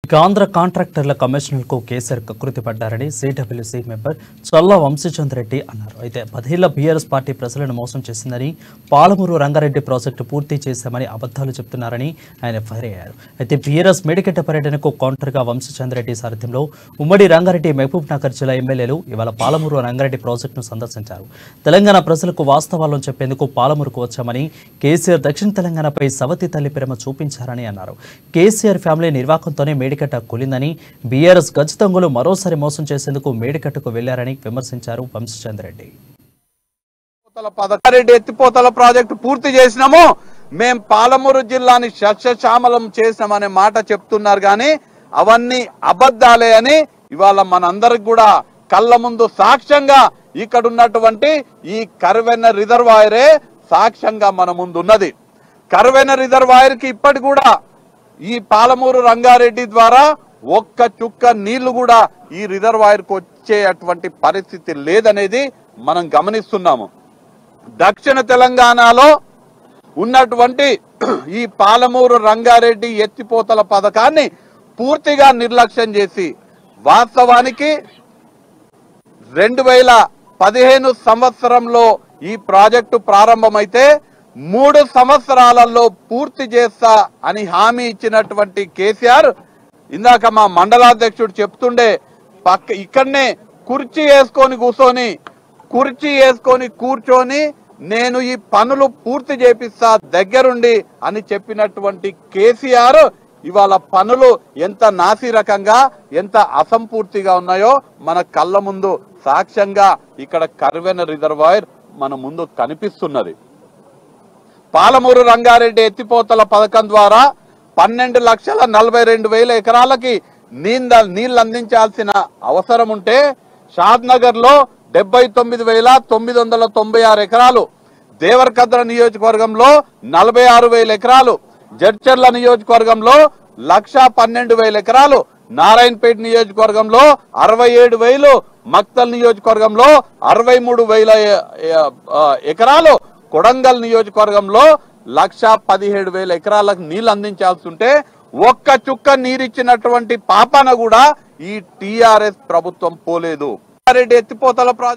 ఆంధ్ర కాంట్రాక్టర్ల కమిషనర్కు KCR కకృతి పడ్డారని CWC member చల్లా వంశీచంద్ర రెడ్డి అన్నారు. అయితే 10 ఏళ్ల బీఆర్ఎస్ పార్టీ ప్రజలను మోసం చేసిందని, పాలమూరు రంగారెడ్డి ప్రాజెక్టు పూర్తి చేశామని అబద్దాలు చెప్తున్నారని ఆయన ఫైర్ అయ్యారు. అయితే బీఆర్ఎస్ మేడిగడ్డ పర్యటనకు కౌంటర్గా వంశీచంద్ర రెడ్డి సారథ్యంలో ఉమ్మడి రంగారెడ్డి మహబూబ్ నగర్ జిల్లా ఎమ్మెల్యేలు ఇవాళ పాలమూరు రంగారెడ్డి ప్రాజెక్టును సందర్శించారు. తెలంగాణ ప్రజలకు వాస్తవాలను చెప్పేందుకు పాలమూరుకు వచ్చామని, కేసీఆర్ దక్షిణ తెలంగాణపై సవతి తల్లి ప్రేమ చూపించారని అన్నారు. కేసీఆర్ ఫ్యామిలీ నిర్వాకంతోనే మేడిగడ్డ కూలిందని, బీఆర్ఎస్ గజతంగులు మరోసారి మోసం చేసేందుకు మేడిగడ్డకు వెళ్లారని విమర్శించారు వంశీచంద్ర రెడ్డి. రంగారెడ్డి ఎత్తిపోతల ప్రాజెక్టు పూర్తి చేసినాము, మేం పాలమూరు జిల్లాని సస్యశ్యామలం చేసినామనే మాట చెప్తున్నారు కానీ అవన్నీ అబద్ధాలే అని ఇవాళ మనందరికి కూడా కళ్ళ ముందు సాక్ష్యంగా ఇక్కడ ఉన్నటువంటి ఈ కర్వెన్న రిజర్వాయరే సాక్ష్యంగా మన ముందు ఉన్నది. కర్వెన్న రిజర్వాయర్ కి ఇప్పటి కూడా ఈ పాలమూరు రంగారెడ్డి ద్వారా ఒక్క చుక్క నీళ్లు కూడా ఈ రిజర్వాయర్ కు వచ్చేటువంటి పరిస్థితి లేదనేది మనం గమనిస్తున్నాము. దక్షిణ తెలంగాణలో ఉన్నటువంటి ఈ పాలమూరు రంగారెడ్డి ఎత్తిపోతల పథకాన్ని పూర్తిగా నిర్లక్ష్యం చేసి, వాస్తవానికి 2015 సంవత్సరంలో ఈ ప్రాజెక్టు ప్రారంభమైతే 3 సంవత్సరాలలో పూర్తి చేస్తా అని హామీ ఇచ్చినటువంటి కేసీఆర్ ఇందాక మా మండలాధ్యక్షుడు చెప్తుండే ఇక్కడనే కుర్చీ వేసుకొని కూర్చొని నేను ఈ పనులు పూర్తి చేపిస్తా దగ్గరుండి అని చెప్పినటువంటి కేసీఆర్ ఇవాళ పనులు ఎంత నాసిరకంగా ఎంత అసంపూర్తిగా ఉన్నాయో మన కళ్ళ ముందు సాక్ష్యంగా ఇక్కడ కర్వెన రిజర్వాయర్ మన ముందు కనిపిస్తున్నది. పాలమూరు రంగారెడ్డి ఎత్తిపోతల పథకం ద్వారా 12,42,000 ఎకరాలకి నీళ్లు అందించాల్సిన అవసరం ఉంటే షాద్నగర్ లో 79,996 ఎకరాలు, దేవరకద్ర నియోజకవర్గంలో 46,000 ఎకరాలు, జడ్చర్ల నియోజకవర్గంలో 1,12,000 ఎకరాలు, నారాయణపేట నియోజకవర్గంలో 67,000, మక్తల్ నియోజకవర్గంలో 63,000 ఎకరాలు, కొడంగల్ నియోజకవర్గంలో 1,17,000 ఎకరాలకు నీళ్లు అందించాల్సి ఉంటే ఒక్క చుక్క నీరిచ్చినటువంటి పాపన కూడా ఈ టీఆర్ఎస్ ప్రభుత్వం పోలేదు. ఎత్తిపోతల ప్రాజెక్ట్